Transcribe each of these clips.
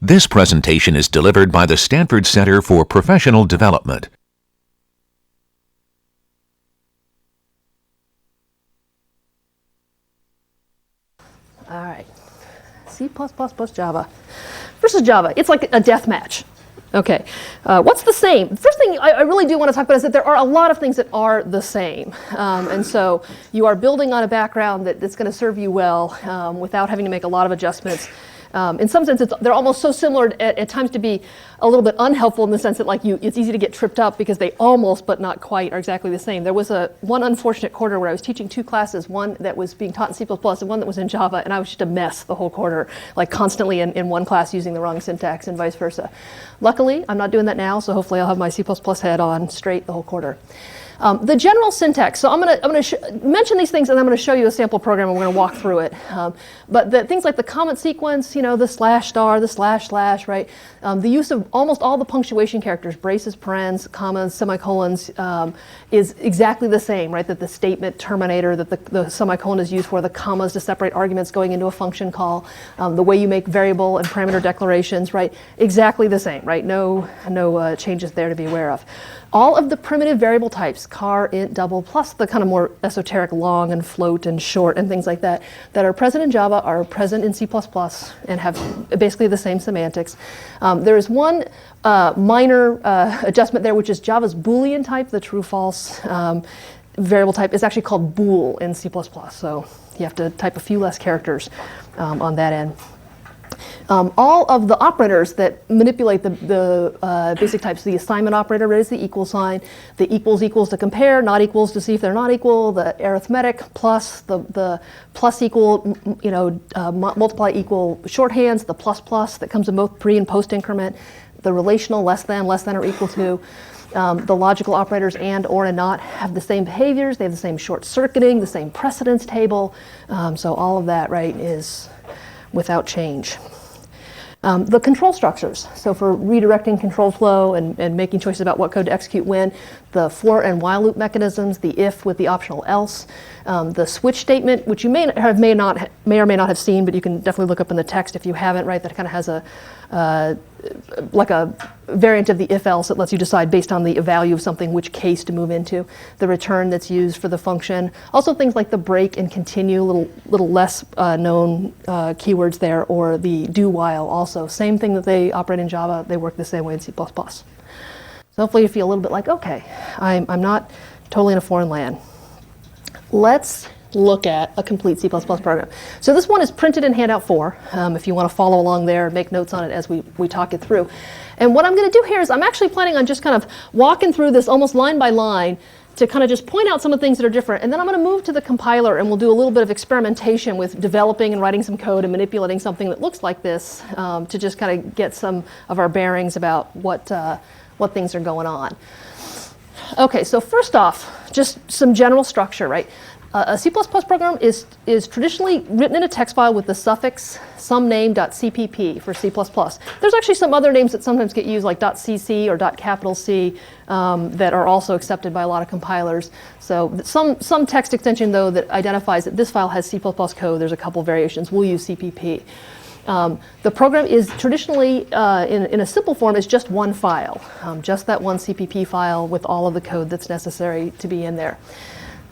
This presentation is delivered by the Stanford Center for Professional Development. All right, C++ plus Java versus Java. It's like a death match. Okay, what's the same? First thing I really do want to talk about is that there are a lot of things that are the same. And so you are building on a background that's going to serve you well without having to make a lot of adjustments. In some sense, they're almost so similar at times to be a little bit unhelpful in the sense that it's easy to get tripped up because they almost, but not quite, are exactly the same. There was one unfortunate quarter where I was teaching two classes, one that was being taught in C++ and one that was in Java, and I was just a mess the whole quarter, like constantly in one class using the wrong syntax and vice versa. Luckily, I'm not doing that now, so hopefully I'll have my C++ head on straight the whole quarter. The general syntax, so I'm going to mention these things and I'm going to show you a sample program and we're going to walk through it. But things like the comment sequence, the /*, the //, right? The use of almost all the punctuation characters, braces, parens, commas, semicolons, is exactly the same, right? That the statement terminator that the semicolon is used for, the commas to separate arguments going into a function call, the way you make variable and parameter declarations, right? Exactly the same, right? No changes there to be aware of. All of the primitive variable types, char, int, double, plus the kind of more esoteric long and float and short and things like that are present in Java are present in C++ and have basically the same semantics. There is one minor adjustment there, which is Java's Boolean type, the true-false variable type, is actually called bool in C++. So you have to type a few less characters on that end. All of the operators that manipulate the basic types, the assignment operator is the equal sign, the equals to compare, not equals to see if they're not equal, the arithmetic plus, the plus equal, multiply equal shorthands, the plus that comes in both pre and post increment, the relational less than or equal to. The logical operators and, or, and not have the same behaviors, they have the same short circuiting, the same precedence table, so all of that, right, is without change. The control structures, so for redirecting control flow and making choices about what code to execute when, the for and while loop mechanisms, the if with the optional else, the switch statement, which you may or may not have seen, but you can definitely look up in the text if you haven't, right, that kind of has like a variant of the if-else that lets you decide based on the value of something which case to move into. The return that's used for the function. Also things like the break and continue, little less known keywords there, or the do while also. Same thing that they operate in Java, they work the same way in C++. So hopefully you feel a little bit like, okay, I'm not totally in a foreign land. Let's look at a complete C++ program. So this one is printed in handout 4, if you want to follow along there and make notes on it as we talk it through. And what I'm going to do here is I'm actually planning on just kind of walking through this almost line by line to kind of just point out some of the things that are different. And then I'm going to move to the compiler and we'll do a little bit of experimentation with developing and writing some code and manipulating something that looks like this to just kind of get some of our bearings about what things are going on. Okay, so first off, just some general structure, right? A C++ program is traditionally written in a text file with the suffix somename.cpp for C++. There's actually some other names that sometimes get used like .cc or .C that are also accepted by a lot of compilers. So some text extension though that identifies that this file has C++ code, there's a couple variations, we'll use CPP. The program is traditionally, in a simple form, is just one file, just that one CPP file with all of the code that's necessary to be in there.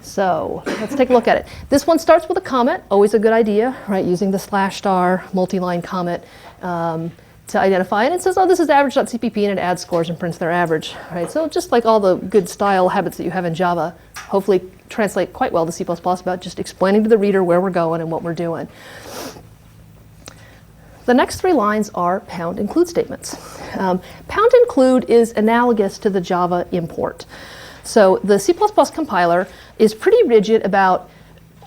So let's take a look at it. This one starts with a comment, always a good idea, right? Using the / multi-line comment to identify it. It says, oh, this is average.cpp, and it adds scores and prints their average, right? So just like all the good style habits that you have in Java, hopefully translate quite well to C++ about just explaining to the reader where we're going and what we're doing. The next 3 lines are pound include statements. Pound include is analogous to the Java import. So the C++ compiler is pretty rigid about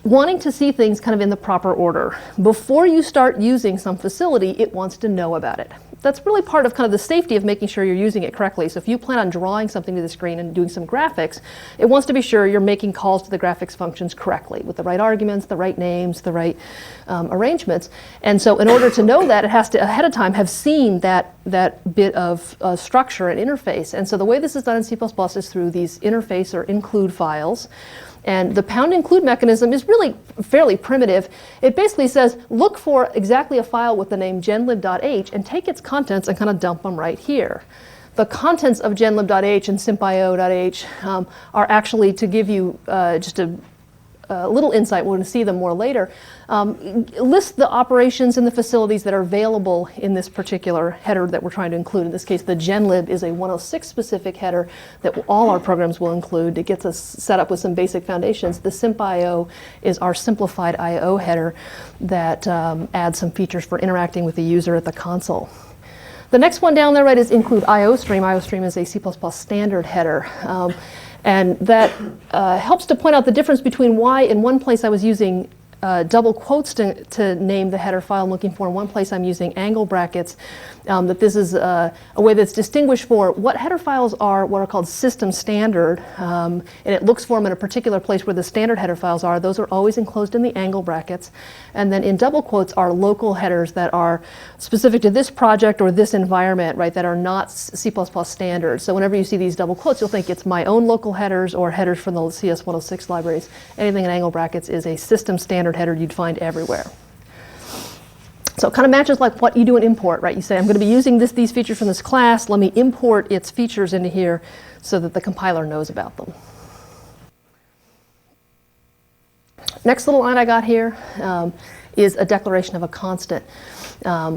wanting to see things kind of in the proper order. Before you start using some facility, it wants to know about it. That's really part of kind of the safety of making sure you're using it correctly. So if you plan on drawing something to the screen and doing some graphics, it wants to be sure you're making calls to the graphics functions correctly with the right arguments, the right names, the right arrangements. And so in order to know that, it has to ahead of time have seen that that bit of structure and interface. And so the way this is done in C++ is through these interface or include files. And the pound include mechanism is really fairly primitive. It basically says, look for exactly a file with the name genlib.h and take its contents and kind of dump them right here. The contents of genlib.h and simpio.h are actually, to give you just a little insight, we're going to see them more later, list the operations and the facilities that are available in this particular header that we're trying to include. In this case, the genlib is a 106 specific header that all our programs will include. It gets us set up with some basic foundations. The simpio is our simplified I/O header that adds some features for interacting with the user at the console. The next one down there, right, is include IOStream. IOStream is a C++ standard header. And that helps to point out the difference between why in one place I was using double quotes to name the header file I'm looking for. In one place I'm using angle brackets. That this is a way that's distinguished for what header files are what are called system standard. And it looks for them in a particular place where the standard header files are. Those are always enclosed in the angle brackets. And then in double quotes are local headers that are specific to this project or this environment, right, that are not C++ standard. So whenever you see these double quotes, you'll think it's my own local headers or headers from the CS106 libraries. Anything in angle brackets is a system standard header you'd find everywhere. So it kind of matches like what you do in import, right? You say, I'm going to be using these features from this class. Let me import its features into here so that the compiler knows about them. Next little line I got here is a declaration of a constant.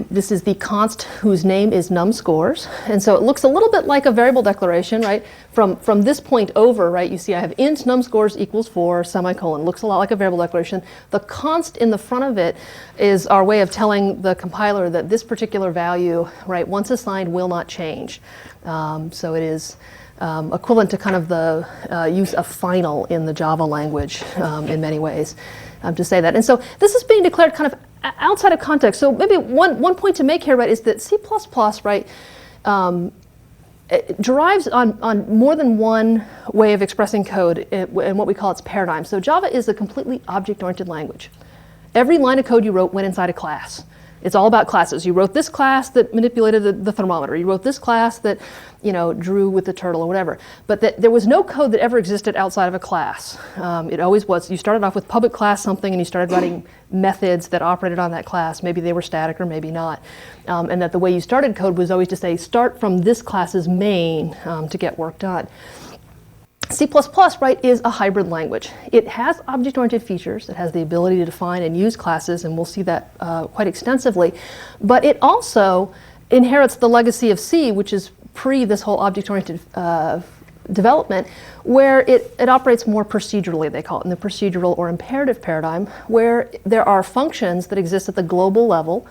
This is the const whose name is numScores. And so it looks a little bit like a variable declaration, right? From this point over, right, you see I have int numScores equals 4, semicolon. Looks a lot like a variable declaration. The const in the front of it is our way of telling the compiler that this particular value, right, once assigned will not change. So it is equivalent to kind of the use of final in the Java language in many ways. To say that. And so this is being declared kind of outside of context. So maybe one point to make here, right, is that C++, right, it derives on more than one way of expressing code in what we call its paradigm. So Java is a completely object-oriented language. Every line of code you wrote went inside a class. It's all about classes. You wrote this class that manipulated the thermometer. You wrote this class that, you know, drew with the turtle or whatever. But there was no code that ever existed outside of a class. It always was. You started off with public class something and you started writing methods that operated on that class. Maybe they were static or maybe not. And that the way you started code was always to say, start from this class's main to get work done. C++, right, is a hybrid language. It has object-oriented features. It has the ability to define and use classes, and we'll see that quite extensively. But it also inherits the legacy of C, which is pre this whole object-oriented development, where it operates more procedurally, they call it, in the procedural or imperative paradigm, where there are functions that exist at the global level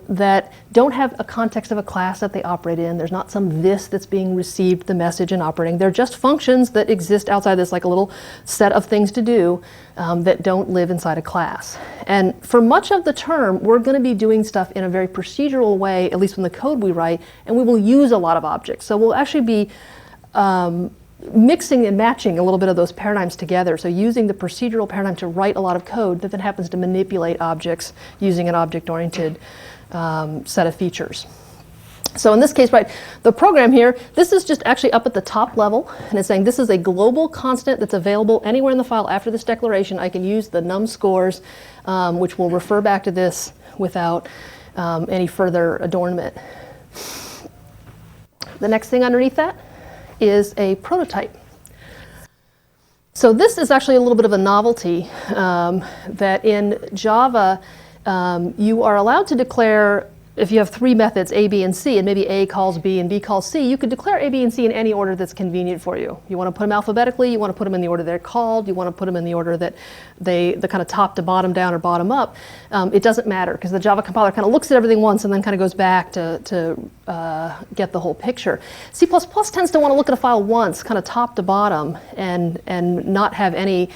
that don't have a context of a class that they operate in. There's not some this that's being received the message and operating. They're just functions that exist outside this, like a little set of things to do that don't live inside a class. And for much of the term, we're going to be doing stuff in a very procedural way, at least in the code we write, and we will use a lot of objects. So we'll actually be mixing and matching a little bit of those paradigms together. So using the procedural paradigm to write a lot of code that then happens to manipulate objects using an object-oriented set of features. So in this case, right, the program here, this is just actually up at the top level, and it's saying this is a global constant that's available anywhere in the file after this declaration. I can use the numScores, which will refer back to this without any further adornment. The next thing underneath that is a prototype. So this is actually a little bit of a novelty that in Java you are allowed to declare, if you have three methods, A, B, and C, and maybe A calls B and B calls C, you could declare A, B, and C in any order that's convenient for you. You want to put them alphabetically, you want to put them in the order they're called, you want to put them in the order that the kind of top to bottom down or bottom up. It doesn't matter, because the Java compiler kind of looks at everything once and then kind of goes back to get the whole picture. C++ tends to want to look at a file once, kind of top to bottom, and not have any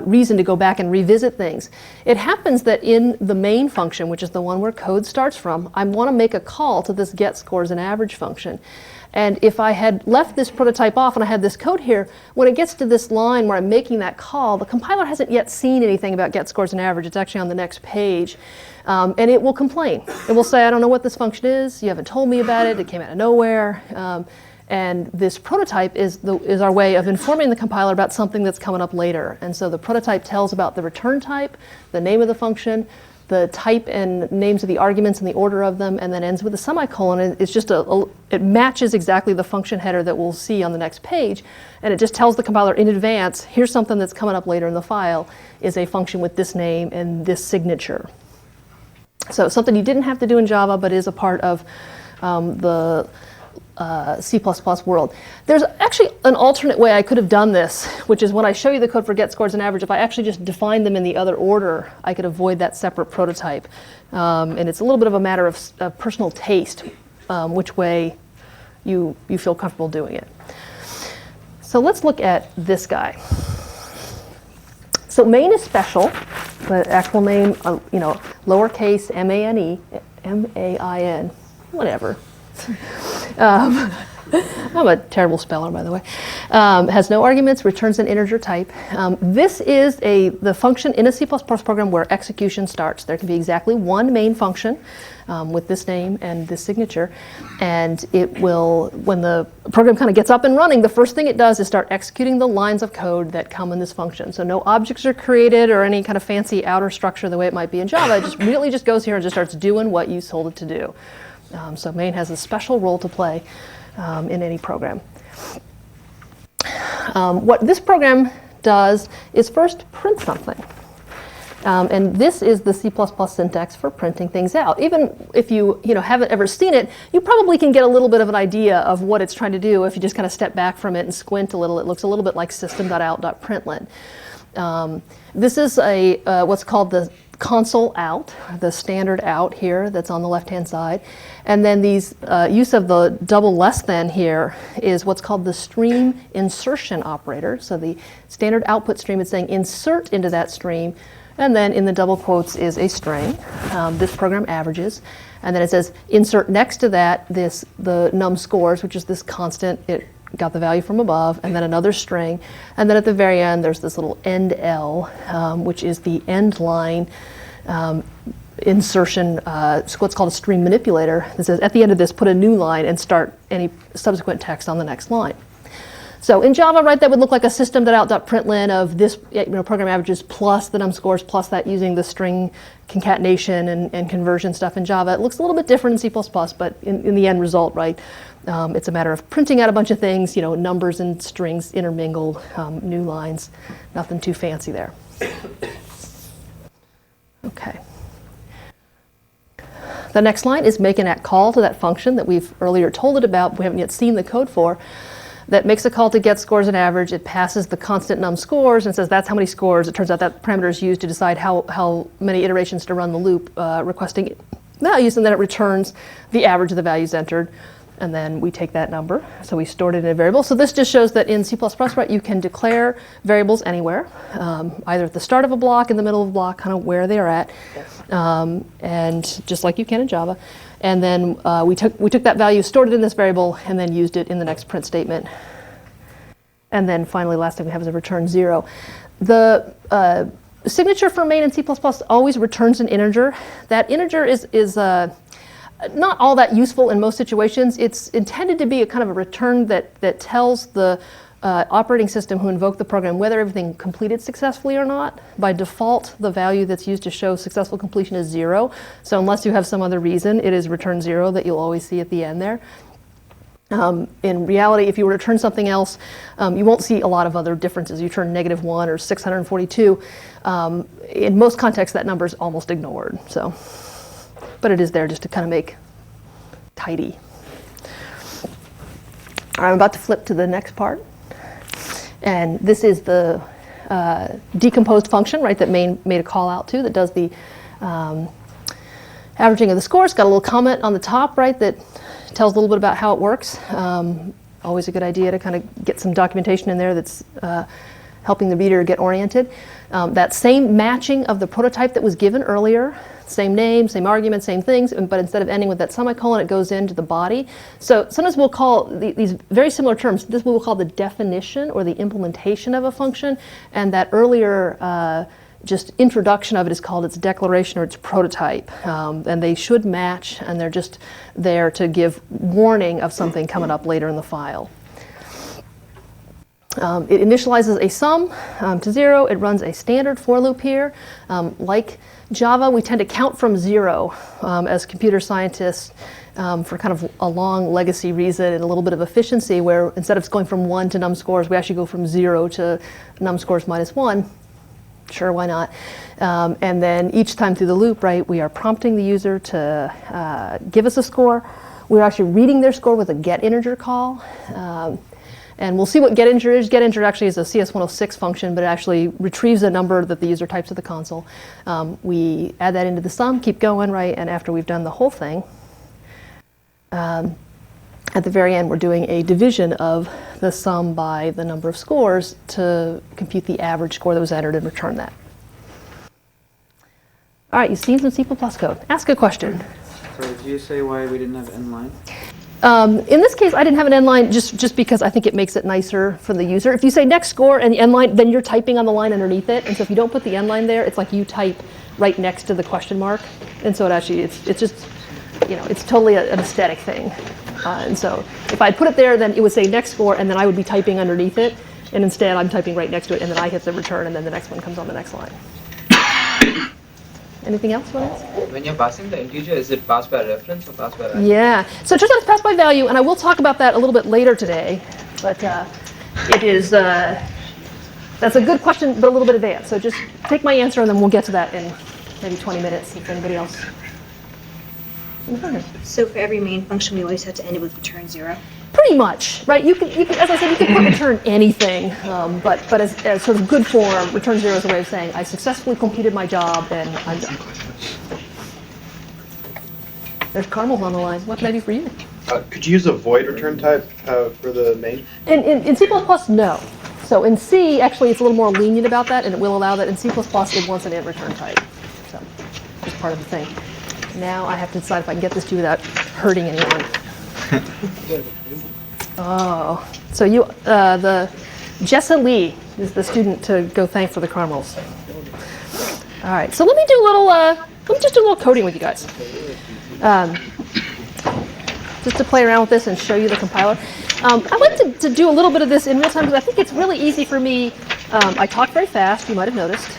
reason to go back and revisit things. It happens that in the main function, which is the one where code starts from, I want to make a call to this getScores and average function. And if I had left this prototype off and I had this code here, when it gets to this line where I'm making that call, the compiler hasn't yet seen anything about get scores and average. It's actually on the next page. And it will complain. It will say, I don't know what this function is. You haven't told me about it. It came out of nowhere. And this prototype is our way of informing the compiler about something that's coming up later. And so the prototype tells about the return type, the name of the function, the type and names of the arguments and the order of them, and then ends with a semicolon. It's just it matches exactly the function header that we'll see on the next page, and it just tells the compiler in advance, here's something that's coming up later in the file, is a function with this name and this signature. So something you didn't have to do in Java, but is a part of the C++ world. There's actually an alternate way I could have done this, which is when I show you the code for get scores and average, if I actually just define them in the other order, I could avoid that separate prototype. And it's a little bit of a matter of personal taste, which way you feel comfortable doing it. So let's look at this guy. So main is special. The actual name, lowercase M-A-N-E, M-A-I-N, whatever. I'm a terrible speller, by the way. Has no arguments, returns an integer type. This is the function in a C++ program where execution starts. There can be exactly one main function with this name and this signature. And it will, when the program kind of gets up and running, the first thing it does is start executing the lines of code that come in this function. So no objects are created or any kind of fancy outer structure the way it might be in Java. It just really just goes here and just starts doing what you told it to do. So main has a special role to play in any program. What this program does is first print something. And this is the C++ syntax for printing things out. Even if you haven't ever seen it, you probably can get a little bit of an idea of what it's trying to do if you just kind of step back from it and squint a little. It looks a little bit like system.out.println. This is what's called the console out, the standard out here that's on the left-hand side. And then these use of the double less than here is what's called the stream insertion operator. So the standard output stream is saying insert into that stream, and then in the double quotes is a string. This program averages. And then it says insert next to that the num scores, which is this constant. It got the value from above, and then another string. And then at the very end, there's this little end L, which is the end line insertion, what's called a stream manipulator. That says at the end of this, put a new line and start any subsequent text on the next line. So in Java, right, that would look like a system.out.println of this program averages plus the num scores plus that using the string concatenation and conversion stuff in Java. It looks a little bit different in C++, but in the end result, right, it's a matter of printing out a bunch of things, numbers and strings intermingled, new lines, nothing too fancy there. Okay. The next line is make an at call to that function that we've earlier told it about, but we haven't yet seen the code for. That makes a call to get scores and average. It passes the constant num scores and says that's how many scores. It turns out that parameter is used to decide how many iterations to run the loop, requesting values, and then it returns the average of the values entered. And then we take that number, so we stored it in a variable. So this just shows that in C++, right, you can declare variables anywhere, either at the start of a block, in the middle of a block, kind of where they're at, and just like you can in Java. And then we took that value, stored it in this variable, and then used it in the next print statement. And then finally, last thing we have is a return 0. The signature for main in C++ always returns an integer. That integer is not all that useful in most situations. It's intended to be a kind of a return that tells the operating system who invoked the program whether everything completed successfully or not. By default, the value that's used to show successful completion is 0. So unless you have some other reason, it is return 0 that you'll always see at the end there. In reality, if you were to return something else, you won't see a lot of other differences. You turn -1 or 642. In most contexts, that number is almost ignored. So, but it is there just to kind of make tidy. I'm about to flip to the next part. And this is the decomposed function, right, that main made a call out to, that does the averaging of the scores. Got a little comment on the top, right, that tells a little bit about how it works. Always a good idea to kind of get some documentation in there that's helping the reader get oriented. That same matching of the prototype that was given earlier, same name, same argument, same things, but instead of ending with that semicolon, it goes into the body. So sometimes we'll call these very similar terms, this we'll call the definition or the implementation of a function, and that earlier just introduction of it is called its declaration or its prototype. And they should match, and they're just there to give warning of something coming up later in the file. It initializes a sum to 0. It runs a standard for loop here. Like Java, we tend to count from 0 as computer scientists for kind of a long legacy reason and a little bit of efficiency, where instead of going from 1 to num scores, we actually go from 0 to num scores minus 1. Sure, why not? And then each time through the loop, right, we are prompting the user to give us a score. We're actually reading their score with a getInteger call. And we'll see what getInteger is. getInteger actually is a CS106 function, but it actually retrieves a number that the user types at the console. We add that into the sum, keep going, right? And after we've done the whole thing, at the very end, we're doing a division of the sum by the number of scores to compute the average score that was entered and return that. All right, you've seen some C++ code. Ask a question. So did you say why we didn't have inline? In this case, I didn't have an end line just because I think it makes it nicer for the user. If you say next score and the end line, then you're typing on the line underneath it. And so if you don't put the end line there, it's like you type right next to the question mark. And so it actually, it's just, you know, it's totally an aesthetic thing. And so if I put it there, then it would say next score, and then I would be typing underneath it. And instead, I'm typing right next to it, and then I hit the return, and then the next one comes on the next line. Anything else? When you're passing the integer, is it passed by reference or passed by value? Yeah. So it turns out it's passed by value, and I will talk about that a little bit later today. But it is, that's a good question, but a little bit advanced. So just take my answer, and then we'll get to that in maybe 20 minutes if anybody else. So for every main function, we always have to end it with return 0? Pretty much, right? You can, as I said, you can put return anything, but as sort of good form, return 0 is a way of saying I successfully completed my job and I'm done. There's Carmel's on the line. What can I do for you? Could you use a void return type for the main? In C++, no. So in C, actually, it's a little more lenient about that, and it will allow that. In C++, it wants an int return type. So it's part of the thing. Now I have to decide if I can get this to you without hurting anyone. Oh, so you, the Jessa Lee is the student to go thank for the caramels. All right, so let me just do a little coding with you guys. Just to play around with this and show you the compiler. I like to do a little bit of this in real time because I think it's really easy for me. I talk very fast, you might have noticed.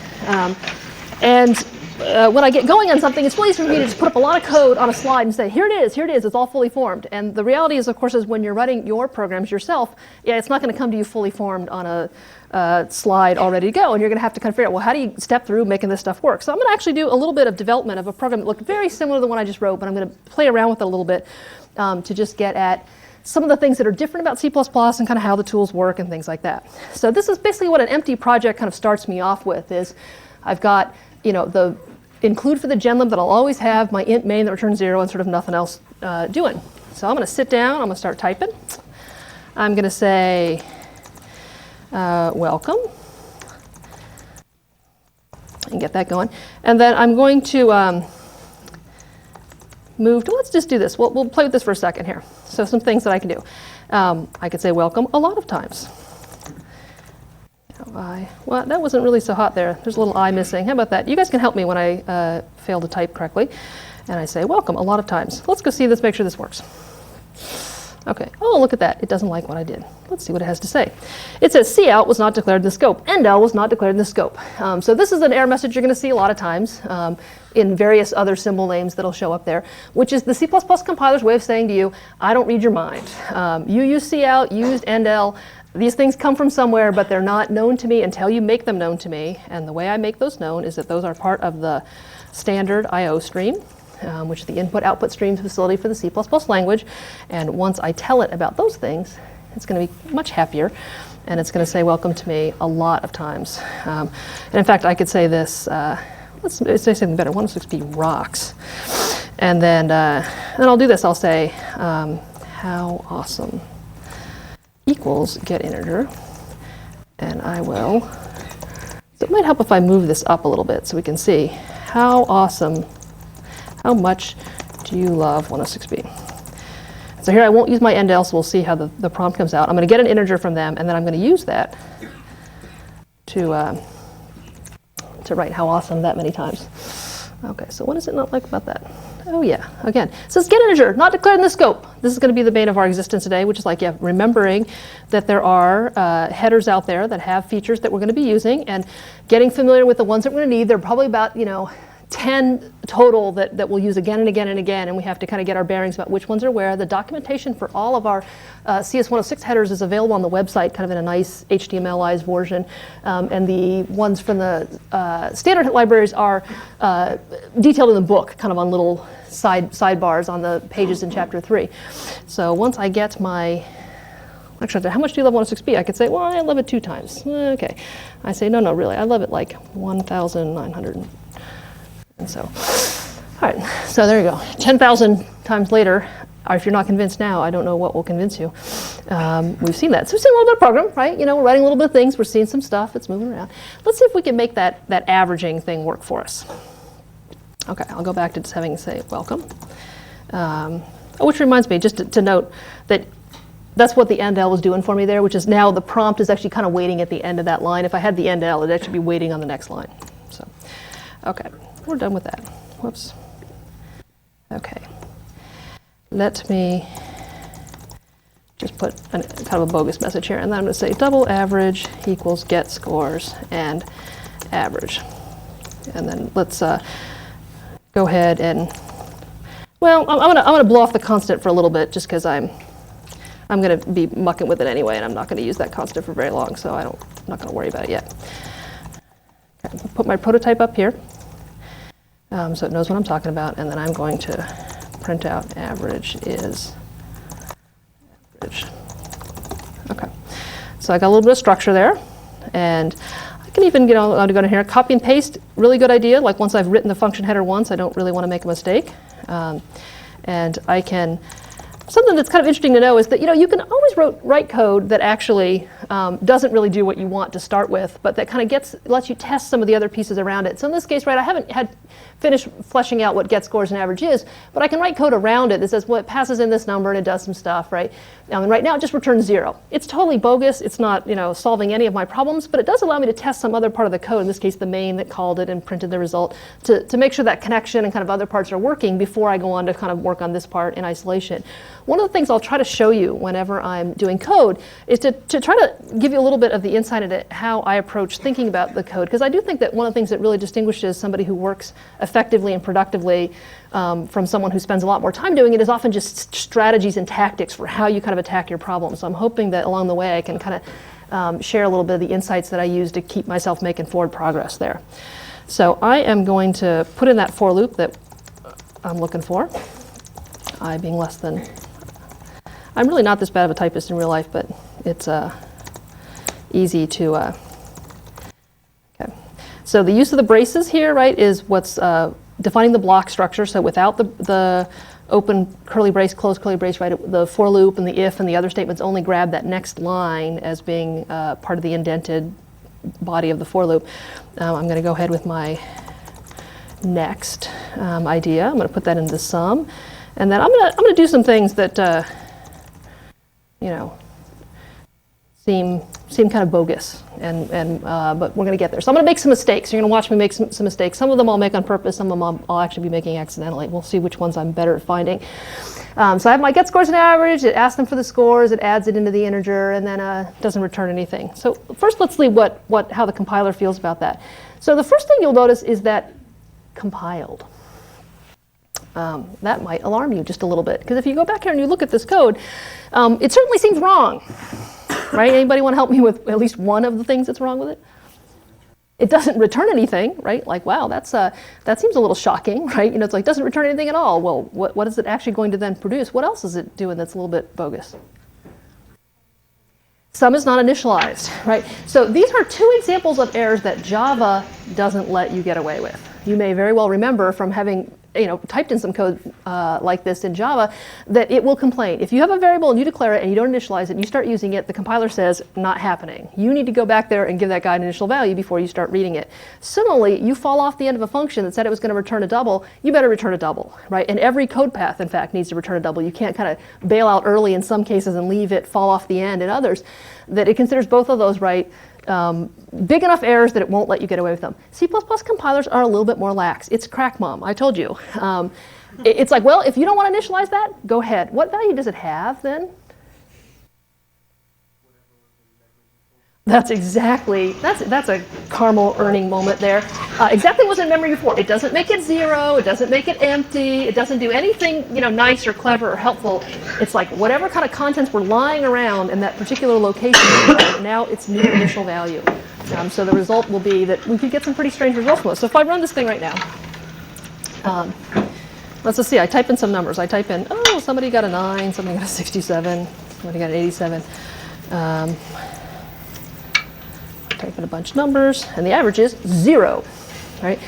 When I get going on something, it's really easy for me to just put up a lot of code on a slide and say, here it is, it's all fully formed. And the reality is, of course, is when you're writing your programs yourself, yeah, it's not going to come to you fully formed on a slide all ready to go. And you're going to have to kind of figure out, well, how do you step through making this stuff work? So I'm going to actually do a little bit of development of a program that looked very similar to the one I just wrote, but I'm going to play around with it a little bit to just get at some of the things that are different about C++ and kind of how the tools work and things like that. So this is basically what an empty project kind of starts me off with is I've got, you know, the include for the genlib that I'll always have, my int main that returns 0 and sort of nothing else doing. So I'm going to sit down, I'm going to start typing. I'm going to say welcome and get that going. And then I'm going to move to, let's just do this. We'll play with this for a second here. So some things that I can do. I could say welcome a lot of times. Well, that wasn't really so hot there. There's a little I missing. How about that? You guys can help me when I fail to type correctly. And I say welcome a lot of times. Let's go see this, make sure this works. Okay. Oh, look at that. It doesn't like what I did. Let's see what it has to say. It says cout was not declared in the scope. Endl was not declared in the scope. So this is an error message you're going to see a lot of times in various other symbol names that'll show up there, which is the C++ compiler's way of saying to you, I don't read your mind. You use cout, you used endl. These things come from somewhere, but they're not known to me until you make them known to me. And the way I make those known is that those are part of the standard I/O stream, which is the input-output streams facility for the C++ language. And once I tell it about those things, it's going to be much happier. And it's going to say welcome to me a lot of times. And in fact, I could say this, let's say something better, 106B rocks. And then I'll do this. I'll say, how awesome equals getInteger. And I will, so it might help if I move this up a little bit so we can see how awesome, how much do you love 106b? So here I won't use my end-l, so we'll see how the prompt comes out. I'm going to get an integer from them, and then I'm going to use that to write how awesome that many times. Okay, so what is it not like about that? Oh yeah, again, it says get integer, not declared in the scope. This is going to be the bane of our existence today, which is like, yeah, remembering that there are headers out there that have features that we're going to be using, and getting familiar with the ones that we're going to need. There are probably about, 10 total that we'll use again and again and again, and we have to kind of get our bearings about which ones are where. The documentation for all of our CS106 headers is available on the website, kind of in a nice HTMLized version, and the ones from the standard libraries are detailed in the book, kind of on little sidebars on the pages in chapter 3. So once I get my, actually, how much do you love 106b? I could say, well, I love it 2 times. Okay. I say, no, really, I love it like 1,900. And so, all right, so there you go. 10,000 times later, or if you're not convinced now, I don't know what will convince you. We've seen that. So we've seen a little bit of program, right? We're writing a little bit of things. We're seeing some stuff. It's moving around. Let's see if we can make that averaging thing work for us. Okay, I'll go back to just having say welcome. Which reminds me, just to note that that's what the end-l was doing for me there, which is now the prompt is actually kind of waiting at the end of that line. If I had the end-l, it'd actually be waiting on the next line. So, okay. We're done with that. Whoops. Okay. Let me just put kind of a bogus message here, and then I'm going to say double average equals get scores and average. And then let's go ahead and, well, I'm going to blow off the constant for a little bit just because I'm going to be mucking with it anyway, and I'm not going to use that constant for very long, so I'm not going to worry about it yet. Okay, I'll put my prototype up here. So it knows what I'm talking about, and then I'm going to print out average is average. Okay, so I got a little bit of structure there, and I can even, I'll go in here, copy and paste, really good idea. Like once I've written the function header once, I don't really want to make a mistake. And I can, something that's kind of interesting to know is that, you can always write code that actually doesn't really do what you want to start with, but that kind of lets you test some of the other pieces around it. So in this case, right, I haven't finished fleshing out what get scores and average is, but I can write code around it that says, well, it passes in this number and it does some stuff, right? And right now it just returns 0. It's totally bogus. It's not, solving any of my problems, but it does allow me to test some other part of the code, in this case the main that called it and printed the result, to make sure that connection and kind of other parts are working before I go on to kind of work on this part in isolation. One of the things I'll try to show you whenever I'm doing code is to try to give you a little bit of the insight into how I approach thinking about the code, because I do think that one of the things that really distinguishes somebody who works effectively and productively from someone who spends a lot more time doing it is often just strategies and tactics for how you kind of attack your problem. So I'm hoping that along the way I can kind of share a little bit of the insights that I use to keep myself making forward progress there. So I am going to put in that for loop that I'm looking for, I being less than. I'm really not this bad of a typist in real life, but it's easy to. Okay. So the use of the braces here, right, is what's defining the block structure. So without the open curly brace, close curly brace, right, the for loop and the if and the other statements only grab that next line as being part of the indented body of the for loop. I'm going to go ahead with my next idea. I'm going to put that into sum, and then I'm going to do some things that seem kind of bogus, but we're going to get there. So I'm going to make some mistakes. You're going to watch me make some mistakes. Some of them I'll make on purpose. Some of them I'll actually be making accidentally. We'll see which ones I'm better at finding. So I have my get scores and average. It asks them for the scores. It adds it into the integer, and then doesn't return anything. So first, let's see how the compiler feels about that. So the first thing you'll notice is that compiled. That might alarm you just a little bit, because if you go back here and you look at this code, it certainly seems wrong. Right? Anybody want to help me with at least one of the things that's wrong with it? It doesn't return anything, right? Like, wow, that seems a little shocking, right? It's like, doesn't return anything at all. Well, what is it actually going to then produce? What else is it doing that's a little bit bogus? Sum is not initialized, right? So these are 2 examples of errors that Java doesn't let you get away with. You may very well remember from having typed in some code like this in Java, that it will complain. If you have a variable and you declare it and you don't initialize it and you start using it, the compiler says, not happening. You need to go back there and give that guy an initial value before you start reading it. Similarly, you fall off the end of a function that said it was going to return a double, you better return a double, right? And every code path, in fact, needs to return a double. You can't kind of bail out early in some cases and leave it fall off the end in others. That it considers both of those, right? Big enough errors that it won't let you get away with them. C++ compilers are a little bit more lax. It's crack mom, I told you. It's like, well, if you don't want to initialize that, go ahead. What value does it have then? That's a caramel earning moment there. Exactly what's in memory before. It doesn't make it 0, it doesn't make it empty, it doesn't do anything nice or clever or helpful. It's like whatever kind of contents were lying around in that particular location, now it's new initial value. So the result will be that we could get some pretty strange results from this. So if I run this thing right now, let's just see, I type in some numbers. I type in, oh, somebody got a 9, somebody got a 67, somebody got an 87. Type in a bunch of numbers, and the average is 0, right?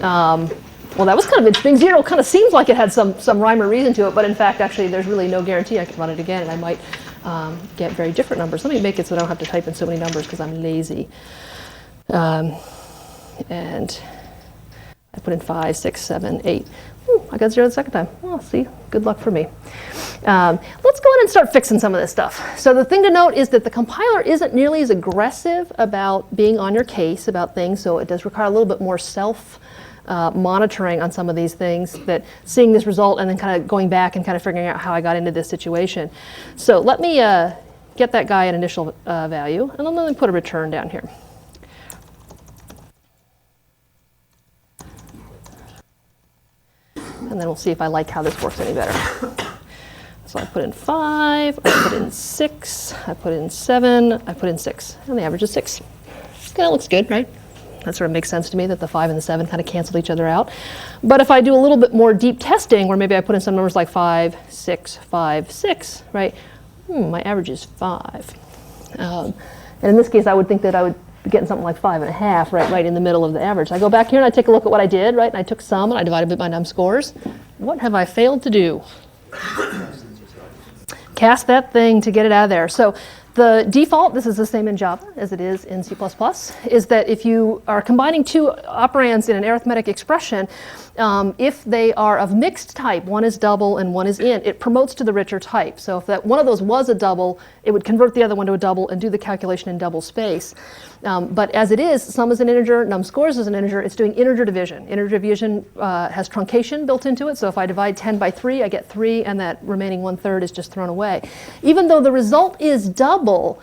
Well, that was kind of interesting. 0 kind of seems like it had some rhyme or reason to it, but in fact, actually, there's really no guarantee I could run it again, and I might get very different numbers. Let me make it so I don't have to type in so many numbers because I'm lazy. And I put in 5, 6, 7, 8. I got 0 the second time. Well, see, good luck for me. Let's go ahead and start fixing some of this stuff. So the thing to note is that the compiler isn't nearly as aggressive about being on your case about things, so it does require a little bit more monitoring on some of these things, that seeing this result and then kind of going back and kind of figuring out how I got into this situation. So let me get that guy an initial value, and then let me put a return down here. And then we'll see if I like how this works any better. So I put in 5, I put in 6, I put in 7, I put in 6, and the average is 6. Kind of looks good, right? That sort of makes sense to me that the 5 and the 7 kind of canceled each other out. But if I do a little bit more deep testing, where maybe I put in some numbers like 5, 6, 5, 6, right? My average is 5. And in this case, I would think that I would be getting something like 5.5, right in the middle of the average. I go back here and I take a look at what I did, right? And I took sum and I divided it by num scores. What have I failed to do? Cast that thing to get it out of there. So the default, this is the same in Java as it is in C++, is that if you are combining two operands in an arithmetic expression, if they are of mixed type, one is double and one is int, it promotes to the richer type. So if that one of those was a double, it would convert the other one to a double and do the calculation in double space. But as it is, sum is an integer, num scores is an integer, it's doing integer division. Integer division has truncation built into it, so if I divide 10 by 3, I get 3, and that remaining 1/3 is just thrown away. Even though the result is double,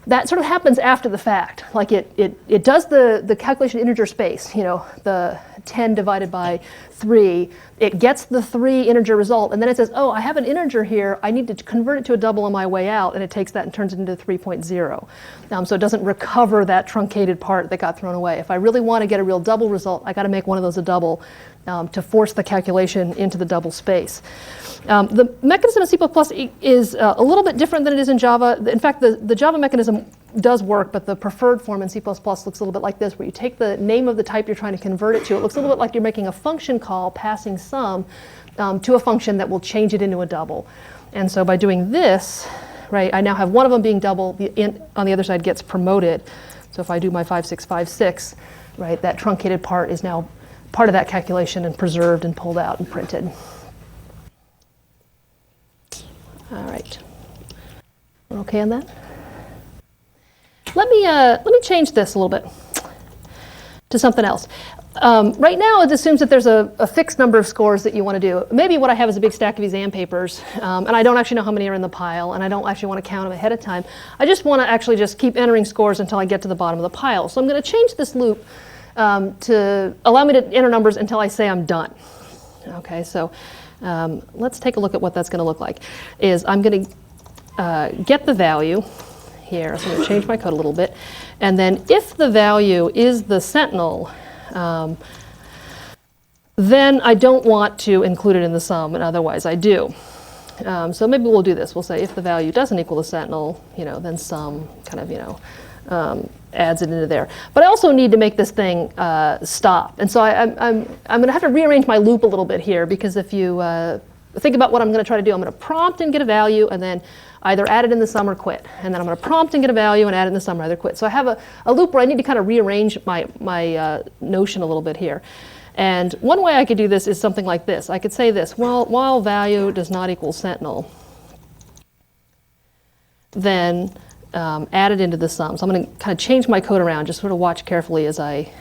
that sort of happens after the fact. Like it does the calculation integer space, the 10 divided by 3, it gets the 3 integer result, and then it says, oh, I have an integer here, I need to convert it to a double on my way out, and it takes that and turns it into 3.0. So it doesn't recover that truncated part that got thrown away. If I really want to get a real double result, I got to make one of those a double to force the calculation into the double space. The mechanism in C++ is a little bit different than it is in Java. In fact, the Java mechanism does work, but the preferred form in C++ looks a little bit like this, where you take the name of the type you're trying to convert it to. It looks a little bit like you're making a function call passing sum to a function that will change it into a double. And so by doing this, right, I now have one of them being double, the int on the other side gets promoted. So if I do my 5, 6, 5, 6, right, that truncated part is now part of that calculation and preserved and pulled out and printed. All right, we're okay on that? Let me change this a little bit to something else. Right now, it assumes that there's a fixed number of scores that you want to do. Maybe what I have is a big stack of exam papers, and I don't actually know how many are in the pile, and I don't actually want to count them ahead of time. I just want to actually just keep entering scores until I get to the bottom of the pile. So I'm going to change this loop to allow me to enter numbers until I say I'm done. Okay, so let's take a look at what that's going to look like. I'm going to get the value here, so I'm going to change my code a little bit, and then if the value is the sentinel, then I don't want to include it in the sum, and otherwise I do. So maybe we'll do this. We'll say if the value doesn't equal the sentinel, then sum kind of, adds it into there. But I also need to make this thing stop. And so I'm going to have to rearrange my loop a little bit here, because if you think about what I'm going to try to do, I'm going to prompt and get a value and then either add it in the sum or quit. And then I'm going to prompt and get a value and add it in the sum or either quit. So I have a loop where I need to kind of rearrange my notion a little bit here. And one way I could do this is something like this. I could say this: well, while value does not equal sentinel, then add it into the sum. So I'm going to kind of change my code around. Just sort of watch carefully as I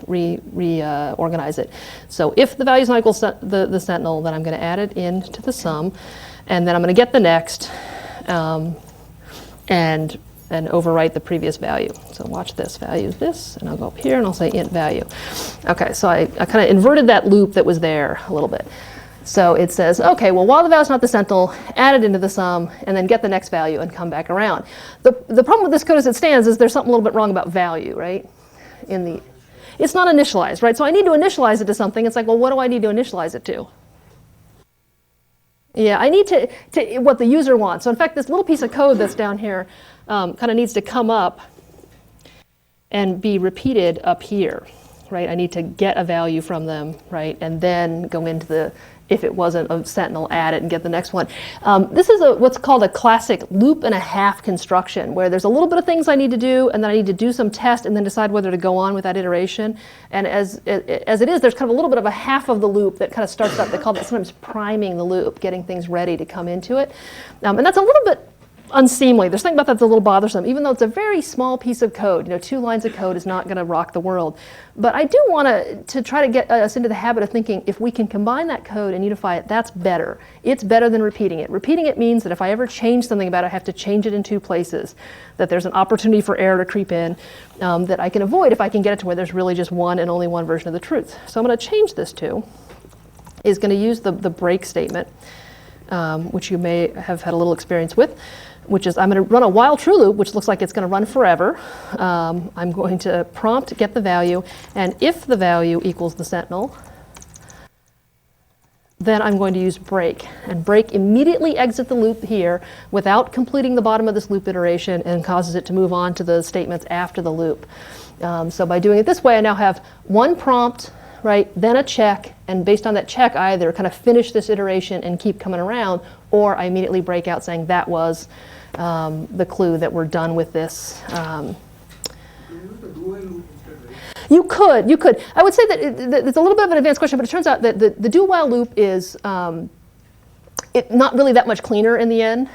reorganize it. So if the value is not equal to the sentinel, then I'm going to add it into the sum, and then I'm going to get the next, and overwrite the previous value. So watch this. Value is this, and I'll go up here and I'll say int value. Okay, so I kind of inverted that loop that was there a little bit. So it says, okay, well, while the value is not the sentinel, add it into the sum, and then get the next value and come back around. The problem with this code as it stands is there's something a little bit wrong about value, right? It's not initialized, right? So I need to initialize it to something. It's like, well, what do I need to initialize it to? Yeah, I need to what the user wants. So in fact, this little piece of code that's down here kind of needs to come up and be repeated up here, right? I need to get a value from them, right? And then go into the, if it wasn't a sentinel, add it and get the next one. This is what's called a classic loop and a half construction, where there's a little bit of things I need to do, and then I need to do some test and then decide whether to go on with that iteration. And as it is, there's kind of a little bit of a half of the loop that kind of starts up. They call that sometimes priming the loop, getting things ready to come into it. And that's a little bit unseemly. There's something about that's a little bothersome, even though it's a very small piece of code. 2 lines of code is not going to rock the world. But I do want to try to get us into the habit of thinking, if we can combine that code and unify it, that's better. It's better than repeating it. Repeating it means that if I ever change something about it, I have to change it in 2 places, that there's an opportunity for error to creep in that I can avoid if I can get it to where there's really just one and only one version of the truth. So I'm going to change this to, is going to use the break statement, which you may have had a little experience with, which is I'm going to run a while true loop, which looks like it's going to run forever. I'm going to prompt get the value, and if the value equals the sentinel, then I'm going to use break. And break immediately exits the loop here without completing the bottom of this loop iteration, and causes it to move on to the statements after the loop. So by doing it this way, I now have one prompt, right, then a check, and based on that check, I either kind of finish this iteration and keep coming around, or I immediately break out saying that was the clue that we're done with this. You could. I would say that it's a little bit of an advanced question, but it turns out that the do while loop is not really that much cleaner in the end,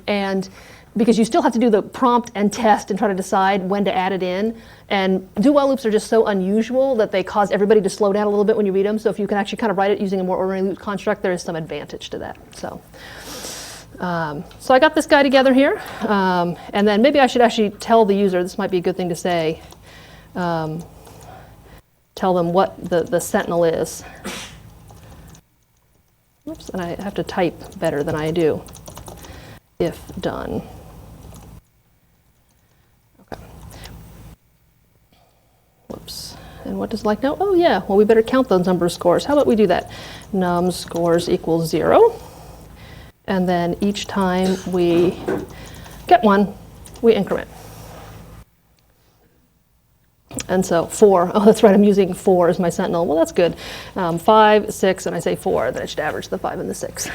and because you still have to do the prompt and test and try to decide when to add it in. And do while loops are just so unusual that they cause everybody to slow down a little bit when you read them. So if you can actually kind of write it using a more ordinary loop construct, there is some advantage to that. So I got this guy together here, and then maybe I should actually tell the user, this might be a good thing to say, tell them what the sentinel is. Oops, and I have to type better than I do. If done. Okay. Whoops. And what does like now? Oh yeah, well we better count those number of scores. How about we do that? Num scores equals 0. And then each time we get one, we increment. And so 4, oh that's right, I'm using 4 as my sentinel. Well, that's good. 5, 6, and I say 4, then I should average the 5 and the 6.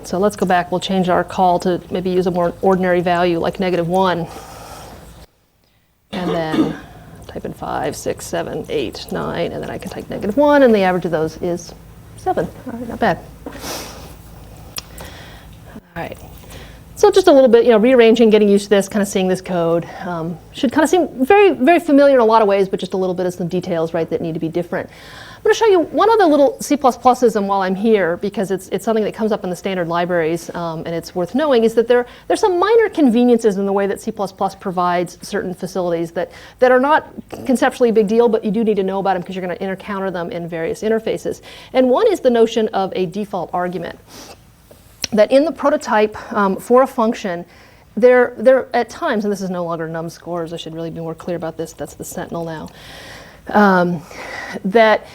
So let's go back. We'll change our call to maybe use a more ordinary value like -1. And then type in 5, 6, 7, 8, 9, and then I can type -1, and the average of those is 7. All right, not bad. All right. So just a little bit, rearranging, getting used to this, kind of seeing this code. Should kind of seem very, very familiar in a lot of ways, but just a little bit of some details, right, that need to be different. I'm going to show you one other little C++ism while I'm here, because it's something that comes up in the standard libraries, and it's worth knowing, is that there's some minor conveniences in the way that C++ provides certain facilities that are not conceptually a big deal, but you do need to know about them because you're going to encounter them in various interfaces. And one is the notion of a default argument. That in the prototype for a function, there at times, and this is no longer num scores, I should really be more clear about this, that's the sentinel now, that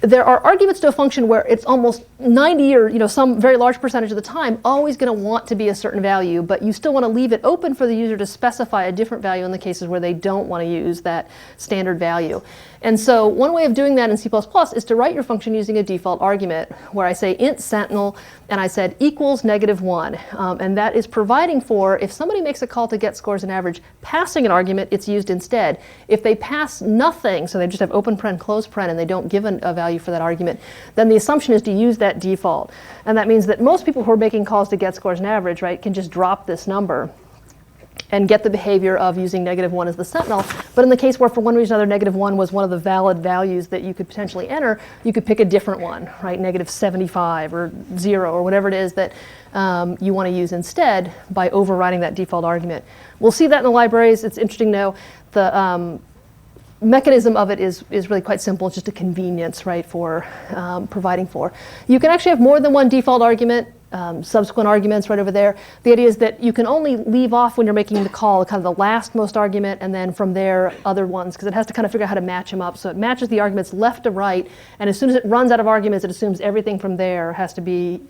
there are arguments to a function where it's almost 90 or some very large percentage of the time always going to want to be a certain value, but you still want to leave it open for the user to specify a different value in the cases where they don't want to use that standard value. And so one way of doing that in C++ is to write your function using a default argument where I say int sentinel and I said equals -1. And that is providing for if somebody makes a call to get scores and average passing an argument, it's used instead. If they pass nothing, so they just have open paren, close paren, and they don't give a value for that argument, then the assumption is to use that default. And that means that most people who are making calls to get scores and average, right, can just drop this number and get the behavior of using -1 as the sentinel. But in the case where for one reason or another -1 was one of the valid values that you could potentially enter, you could pick a different one, right, -75 or 0 or whatever it is that you want to use instead by overriding that default argument. We'll see that in the libraries. It's interesting to know the mechanism of it is really quite simple. It's just a convenience, right, for providing for. You can actually have more than one default argument. Subsequent arguments right over there. The idea is that you can only leave off when you're making the call kind of the lastmost argument, and then from there other ones, because it has to kind of figure out how to match them up. So it matches the arguments left to right, and as soon as it runs out of arguments, it assumes everything from there has to be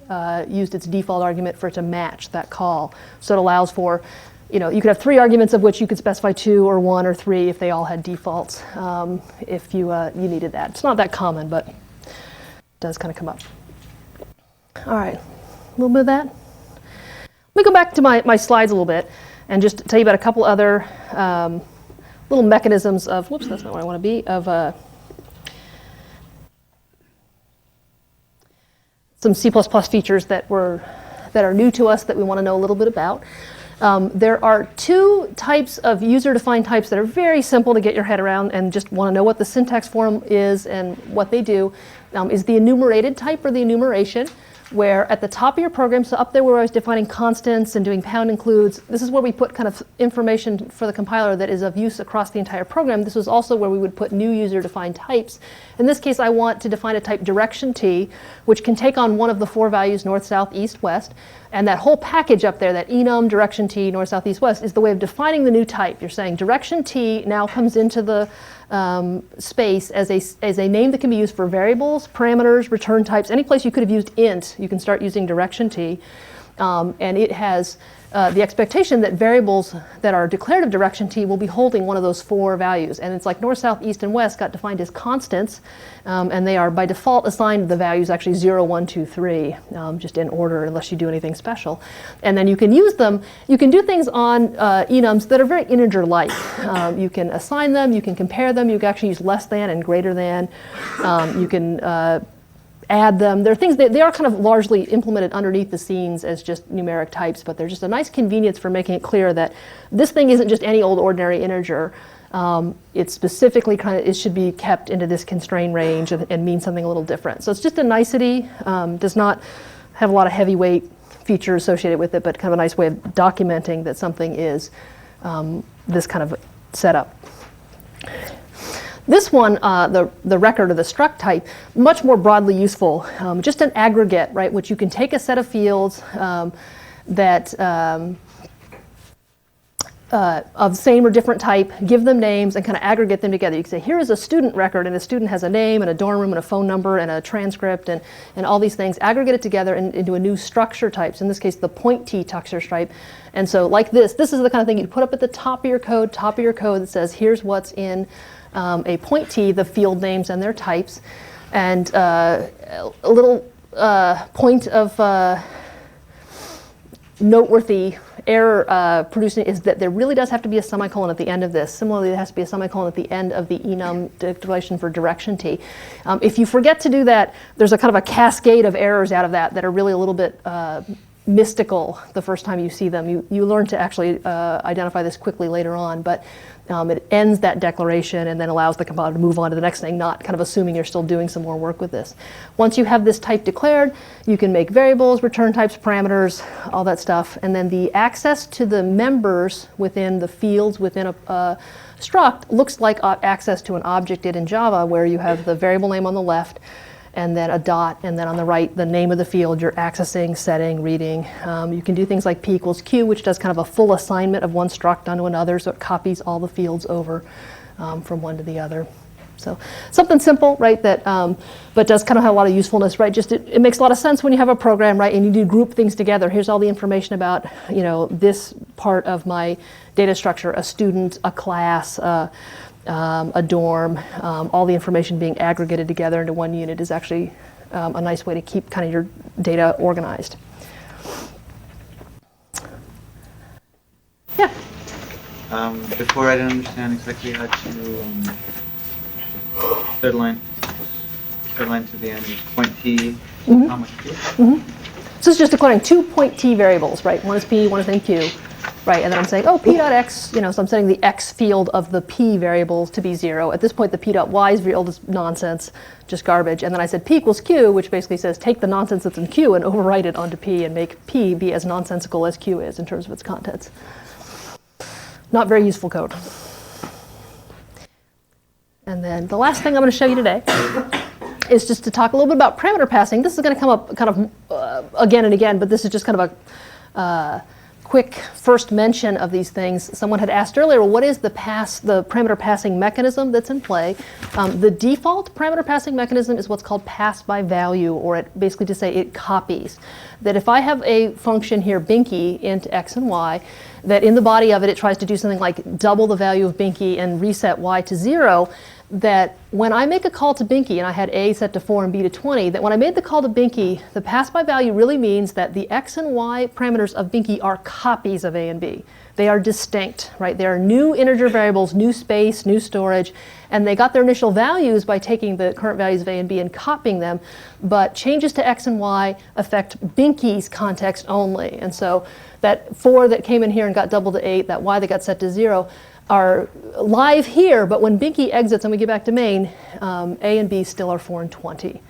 used its default argument for it to match that call. So it allows for, you could have 3 arguments of which you could specify 2 or 1 or 3 if they all had defaults, if you needed that. It's not that common, but it does kind of come up. All right. A little bit of that. Let me go back to my slides a little bit and just tell you about a couple other little mechanisms of, whoops, that's not where I want to be, of some C++ features that are new to us that we want to know a little bit about. There are 2 types of user-defined types that are very simple to get your head around and just want to know what the syntax for them is and what they do. Is the enumerated type or the enumeration, where at the top of your program, so up there where I was defining constants and doing pound includes, this is where we put kind of information for the compiler that is of use across the entire program. This was also where we would put new user-defined types. In this case, I want to define a type direction t, which can take on one of the 4 values north, south, east, west. And that whole package up there, that enum, direction t, north, south, east, west, is the way of defining the new type. You're saying direction t now comes into the space as a name that can be used for variables, parameters, return types. Any place you could have used int, you can start using direction t. And it has the expectation that variables that are declared of direction t will be holding one of those 4 values. And it's like north, south, east, and west got defined as constants. And they are by default assigned the values actually 0, 1, 2, 3, just in order unless you do anything special. And then you can use them. You can do things on enums that are very integer-like. You can assign them. You can compare them. You can actually use less than and greater than. You can add them. They're things that they are kind of largely implemented underneath the scenes as just numeric types, but they're just a nice convenience for making it clear that this thing isn't just any old ordinary integer. It's specifically it should be kept into this constraint range and mean something a little different. So it's just a nicety. Does not have a lot of heavyweight features associated with it, but kind of a nice way of documenting that something is this kind of setup. This one, the record or the struct type, much more broadly useful. Just an aggregate, right, which you can take a set of fields that of same or different type, give them names, and kind of aggregate them together. You can say, here is a student record, and a student has a name and a dorm room and a phone number and a transcript and all these things. Aggregate it together into a new structure types. In this case, the point t structure type. And so like this is the kind of thing you'd put up at the top of your code that says, here's what's in a point t, the field names and their types. And a little point of noteworthy error producing is that there really does have to be a semicolon at the end of this. Similarly, there has to be a semicolon at the end of the enum declaration for direction t. If you forget to do that, there's a kind of a cascade of errors out of that are really a little bit mystical the first time you see them. You learn to actually identify this quickly later on, but it ends that declaration and then allows the compiler to move on to the next thing, not kind of assuming you're still doing some more work with this. Once you have this type declared, you can make variables, return types, parameters, all that stuff, and then the access to the members within the fields within a struct looks like access to an object did in Java, where you have the variable name on the left, and then a dot, and then on the right, the name of the field you're accessing, setting, reading. You can do things like p equals q, which does kind of a full assignment of one struct onto another, so it copies all the fields over from one to the other. So something simple, right, that but does kind of have a lot of usefulness, right? Just it makes a lot of sense when you have a program, right, and you need to group things together. Here's all the information about, you know, this part of my data structure, a student, a class, a dorm, all the information being aggregated together into one unit is actually a nice way to keep kind of your data organized. Yeah. Before I didn't understand exactly how to third line to the end, point t, comma q. So it's just declaring 2 point t variables, right? One is p, one is then q, right? And then I'm saying, oh, p dot x, you know, so I'm setting the x field of the p variables to be 0. At this point, the p dot y field is nonsense, just garbage. And then I said p equals q, which basically says take the nonsense that's in q and overwrite it onto p and make p be as nonsensical as q is in terms of its contents. Not very useful code. And then the last thing I'm going to show you today is just to talk a little bit about parameter passing. This is going to come up kind of again and again, but this is just kind of a quick first mention of these things. Someone had asked earlier, well, what is the parameter passing mechanism that's in play? The default parameter passing mechanism is what's called pass by value, or it basically to say it copies. That if I have a function here, binky, int x and y, that in the body of it, it tries to do something like double the value of binky and reset y to 0, that when I make a call to binky, and I had a set to 4 and b to 20, that when I made the call to binky, the pass by value really means that the x and y parameters of binky are copies of a and b. They are distinct, right? They are new integer variables, new space, new storage, and they got their initial values by taking the current values of a and b and copying them, but changes to x and y affect binky's context only. And so that 4 that came in here and got doubled to 8, that y that got set to 0, are live here, but when binky exits and we get back to main, a and b still are 4 and 20.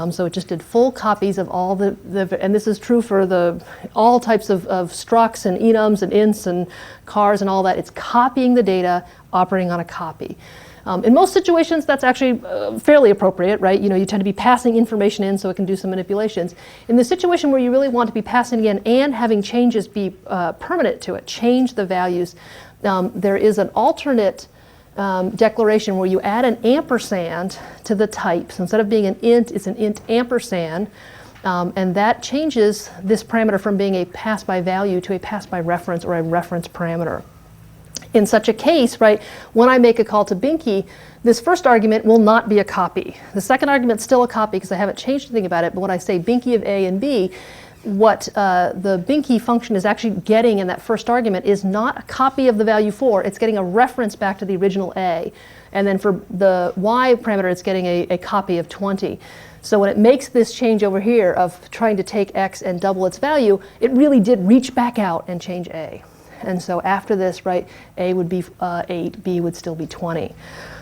So it just did full copies of all and this is true for all types of structs and enums and ints and cars and all that. It's copying the data, operating on a copy. In most situations, that's actually fairly appropriate, right? You know, you tend to be passing information in so it can do some manipulations. In the situation where you really want to be passing in and having changes be permanent to it, change the values, there is an alternate declaration where you add an ampersand to the type. So instead of being an int, it's an int ampersand. And that changes this parameter from being a pass by value to a pass by reference or a reference parameter. In such a case, right, when I make a call to binky, this first argument will not be a copy. The second argument is still a copy because I haven't changed anything about it. But when I say binky of a and b, what the binky function is actually getting in that first argument is not a copy of the value 4. It's getting a reference back to the original a. And then for the y parameter, it's getting a copy of 20. So when it makes this change over here of trying to take x and double its value, it really did reach back out and change a. And so after this, right, a would be 8, b would still be 20.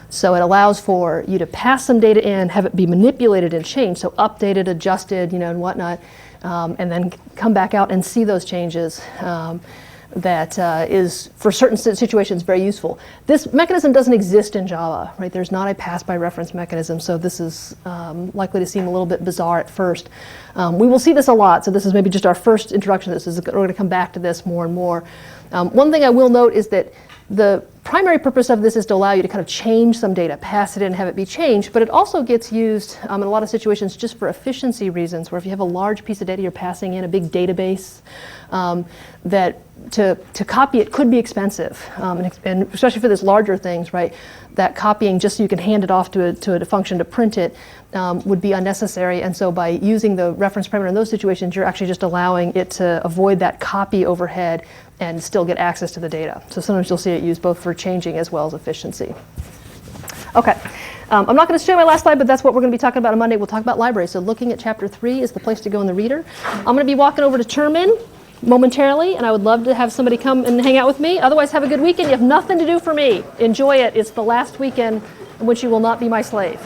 So it allows for you to pass some data in, have it be manipulated and changed, so updated, adjusted, you know, and whatnot, and then come back out and see those changes. That is, for certain situations, very useful. This mechanism doesn't exist in Java, right? There's not a pass by reference mechanism, so this is likely to seem a little bit bizarre at first. We will see this a lot, so this is maybe just our first introduction to this. We're going to come back to this more and more. One thing I will note is that the primary purpose of this is to allow you to kind of change some data, pass it in, have it be changed, but it also gets used in a lot of situations just for efficiency reasons, where if you have a large piece of data you're passing in, a big database, that to copy it could be expensive, and especially for this larger things, right? That copying just so you can hand it off to a function to print it would be unnecessary, and so by using the reference parameter in those situations, you're actually just allowing it to avoid that copy overhead and still get access to the data. So sometimes you'll see it used both for changing as well as efficiency. Okay. I'm not going to show my last slide, but that's what we're going to be talking about on Monday. We'll talk about libraries. So looking at chapter 3 is the place to go in the reader. I'm going to be walking over to Termin momentarily, and I would love to have somebody come and hang out with me. Otherwise, have a good weekend. You have nothing to do for me. Enjoy it. It's the last weekend in which you will not be my slave.